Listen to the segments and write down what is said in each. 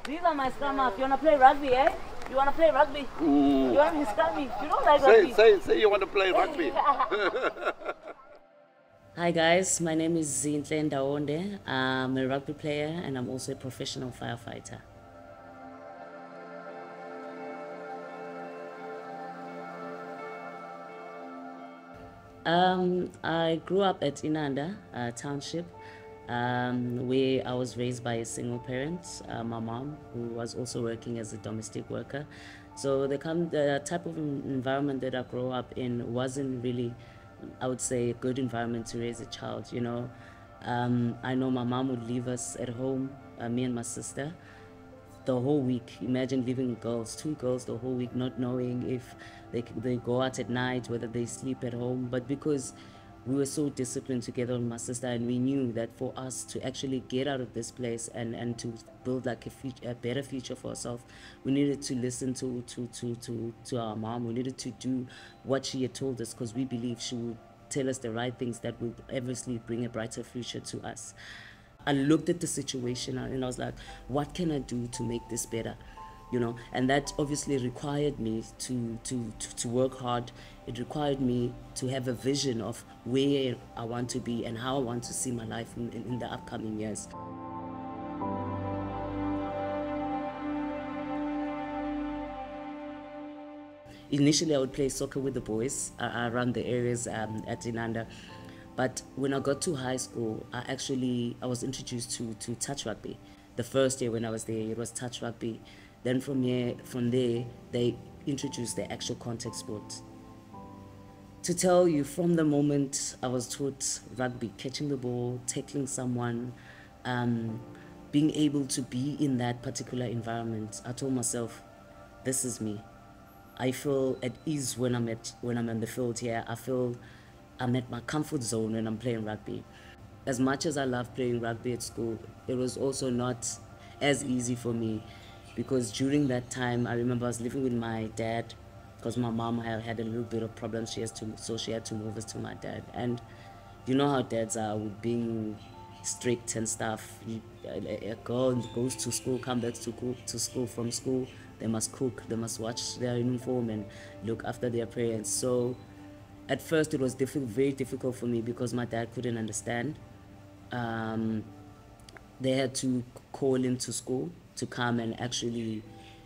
These are my scrum half. You want to play rugby, eh? You want to play rugby? You want to be scrummy? You don't like rugby? Say you want to play rugby. Hi guys, my name is Zinhle Ndawonde. I'm a rugby player and I'm also a professional firefighter. I grew up at Inanda Township, where I was raised by a single parent, my mom, who was also working as a domestic worker. So the type of environment that I grew up in wasn't really, I would say, a good environment to raise a child, you know. I know my mom would leave us at home, me and my sister, the whole week. Imagine leaving two girls the whole week, not knowing if they go out at night, whether they sleep at home. But because we were so disciplined together with my sister, and we knew that for us to actually get out of this place and to build like a better future for ourselves, we needed to listen to our mom. We needed to do what she had told us, because we believed she would tell us the right things that would obviously bring a brighter future to us. I looked at the situation and I was like, what can I do to make this better? You know, and that obviously required me to work hard. It required me to have a vision of where I want to be and how I want to see my life in the upcoming years. Initially, I would play soccer with the boys around the areas at Inanda. But when I got to high school, I was introduced to touch rugby. The first year when I was there, it was touch rugby. Then from there, they introduced the actual contact sport. To tell you, from the moment I was taught rugby, catching the ball, tackling someone, being able to be in that particular environment, I told myself, this is me. I feel at ease when I'm in the field here. I feel I'm at my comfort zone when I'm playing rugby. As much as I love playing rugby at school, it was also not as easy for me, because during that time, I remember I was living with my dad, because my mom had a little bit of problems. So she had to move us to my dad. And you know how dads are with being strict and stuff. A girl goes to school, comes back to school from school, they must cook, they must watch their uniform and look after their parents. So at first it was very difficult for me, because my dad couldn't understand. They had to call him to school to come and actually,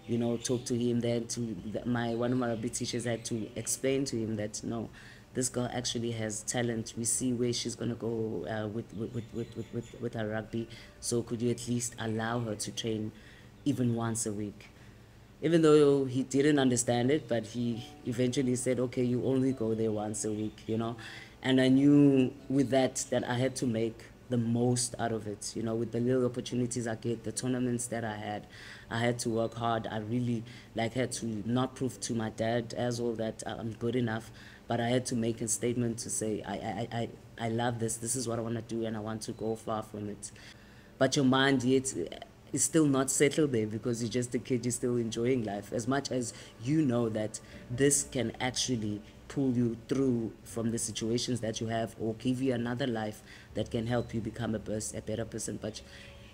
you know, talk to him. One of my rugby teachers had to explain to him that, no, this girl actually has talent. We see where she's gonna go with her rugby. So could you at least allow her to train even once a week? Even though he didn't understand it, but he eventually said, okay, you only go there once a week, you know. And I knew with that I had to make the most out of it, you know, with the little opportunities I get, the tournaments that I had to work hard. I really had to not prove to my dad as well that I'm good enough, but I had to make a statement to say, I love this is what I want to do, and I want to go far from it. But your mind yet is still not settled there, because you're just a kid, you're still enjoying life. As much as you know that this can actually pull you through from the situations that you have, or give you another life that can help you become a better person. But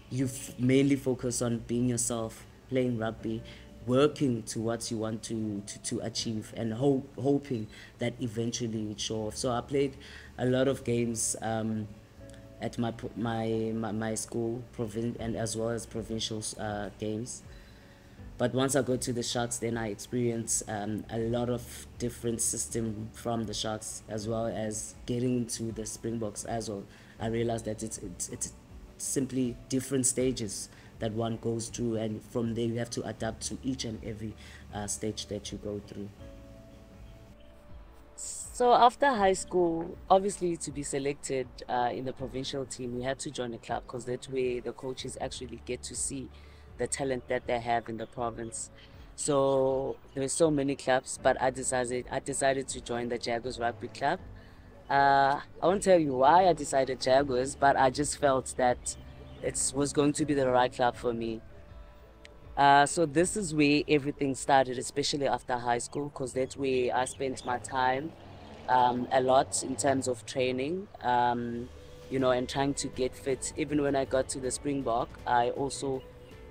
you mainly focus on being yourself, playing rugby, working to what you want to achieve, and hoping that eventually it show off. So I played a lot of games at my school, and as well as provincial games. But once I go to the Sharks, then I experience a lot of different system from the Sharks, as well as getting into the Springboks as well. I realized that it's simply different stages that one goes through, and from there you have to adapt to each and every stage that you go through. So after high school, obviously to be selected in the provincial team, you had to join a club, because that's where the coaches actually get to see the talent that they have in the province. So there were so many clubs, but I decided to join the Jaguars Rugby Club. I won't tell you why I decided Jaguars, but I just felt that it was going to be the right club for me. So this is where everything started, especially after high school, because that's where I spent my time a lot in terms of training, you know, and trying to get fit. Even when I got to the Springbok, I also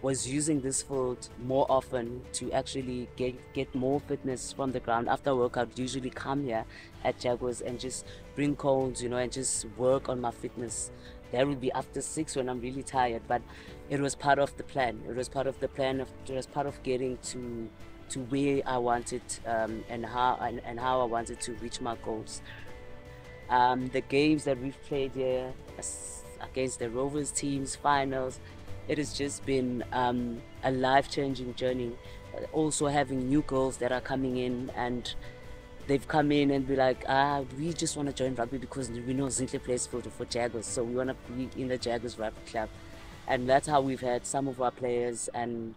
was using this field more often to actually get more fitness from the ground. After workout, I'd usually come here at Jaguars and just bring cones, you know, and just work on my fitness. That would be after 6 when I'm really tired, but it was part of the plan. It was part of the plan of, it was part of getting to where I wanted, and how I wanted to reach my goals. The games that we've played here against the Rovers teams, finals, it has just been a life-changing journey. Also having new girls that are coming in, and they've come in and be like, we just want to join rugby because we know Zinhle plays for Jaguars, so we want to be in the Jaguars rugby club. And that's how we've had some of our players, and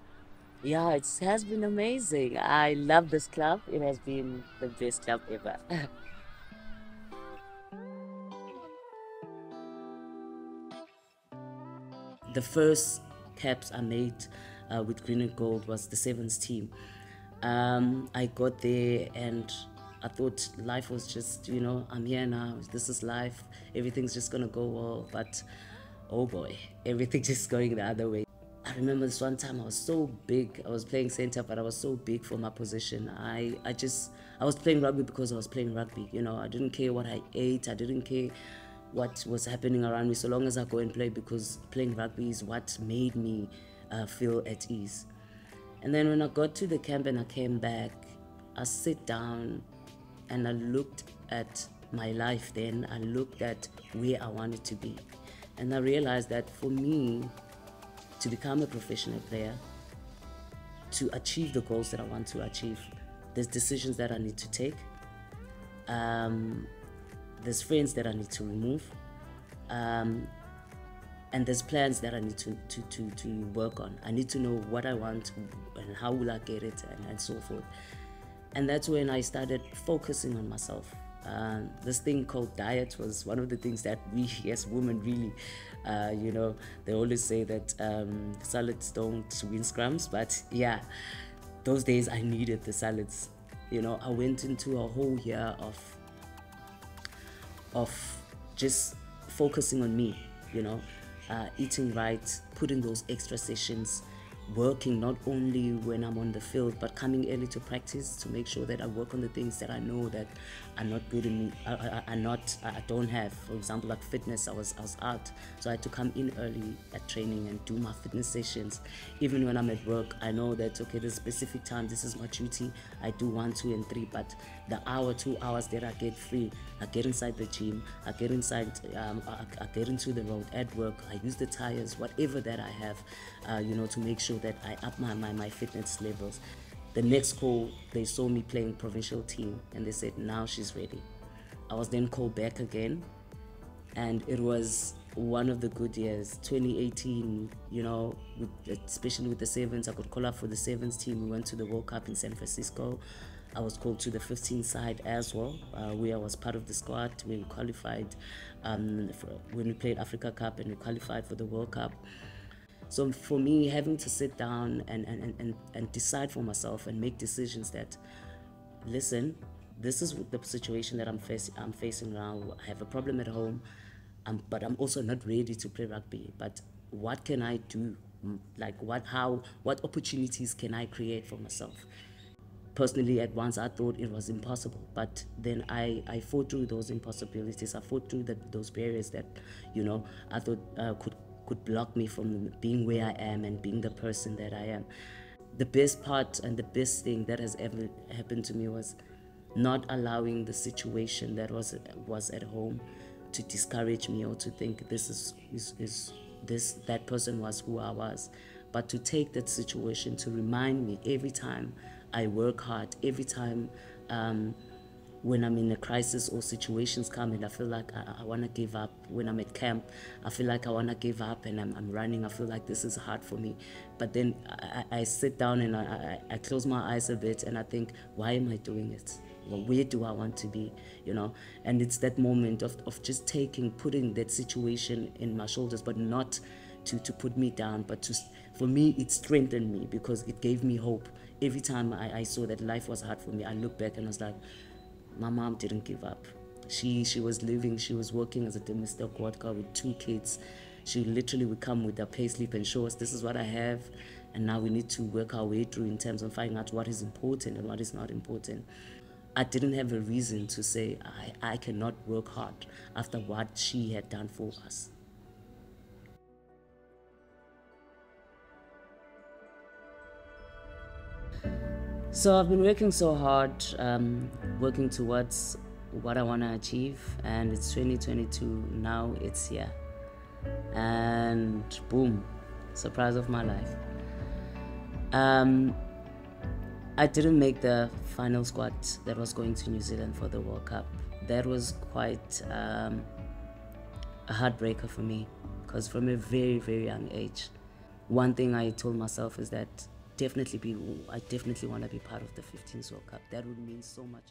yeah, it has been amazing. I love this club. It has been the best club ever. The first caps I made with green and gold was the sevens team. I got there and I thought life was just, you know, I'm here now, this is life, everything's just gonna go well, but oh boy, everything just going the other way. I remember this one time I was so big, I was playing center, but I was so big for my position. I was playing rugby because I was playing rugby, you know, I didn't care what I ate, I didn't care what was happening around me, so long as I go and play, because playing rugby is what made me feel at ease. And then when I got to the camp and I came back, I sit down and I looked at my life then, I looked at where I wanted to be. And I realized that for me to become a professional player, to achieve the goals that I want to achieve, there's decisions that I need to take. There's friends that I need to remove. And there's plans that I need to work on. I need to know what I want and how will I get it, and so forth. And that's when I started focusing on myself. This thing called diet was one of the things that we as women really, you know, they always say that salads don't win scrums, but yeah, those days I needed the salads. You know, I went into a whole year of just focusing on me, you know, eating right, putting those extra sessions, working not only when I'm on the field, but coming early to practice to make sure that I work on the things that I know that are not good in me, I don't have. For example, like fitness, I was out, so I had to come in early at training and do my fitness sessions. Even when I'm at work, I know that, okay, this specific time, this is my duty, I do 1, 2, and 3, but the hour, 2 hours that I get free, I get inside the gym, I get inside, I get into the road at work, I use the tires, whatever that I have, you know, to make sure that I up my fitness levels. The next call, they saw me playing provincial team and they said, now she's ready. I was then called back again, and it was one of the good years. 2018, you know, especially with the sevens, I could call up for the sevens team. We went to the World Cup in San Francisco. I was called to the 15 side as well, where I was part of the squad. We qualified when we played Africa Cup, and we qualified for the World Cup. So for me, having to sit down and decide for myself and make decisions that, listen, this is the situation that I'm facing now. I have a problem at home, but I'm also not ready to play rugby. But what can I do? Like what opportunities can I create for myself? Personally, at once I thought it was impossible, but then I fought through those impossibilities. I fought through those barriers that, you know, I thought could block me from being where I am and being the person that I am. The best part and the best thing that has ever happened to me was not allowing the situation that was at home to discourage me or to think that person was who I was, but to take that situation to remind me every time I work hard, every time when I'm in a crisis or situations come and I feel like I want to give up. When I'm at camp, I feel like I want to give up and I'm running. I feel like this is hard for me. But then I sit down and I close my eyes a bit and I think, why am I doing it? Well, where do I want to be? You know, and it's that moment of just putting that situation in my shoulders, but not to put me down, but for me, it strengthened me because it gave me hope. Every time I saw that life was hard for me, I looked back and I was like, my mom didn't give up. She was living, she was working as a domestic worker with 2 kids. She literally would come with her pay slip and show us, this is what I have. and now we need to work our way through in terms of finding out what is important and what is not important. I didn't have a reason to say I cannot work hard after what she had done for us. So I've been working so hard, working towards what I want to achieve, and it's 2022 now. It's here, and boom, surprise of my life. I didn't make the final squad that was going to New Zealand for the World Cup. That was quite a heartbreaker for me, because from a very, very young age, one thing I told myself is that I definitely want to be part of the 15s World Cup. That would mean so much.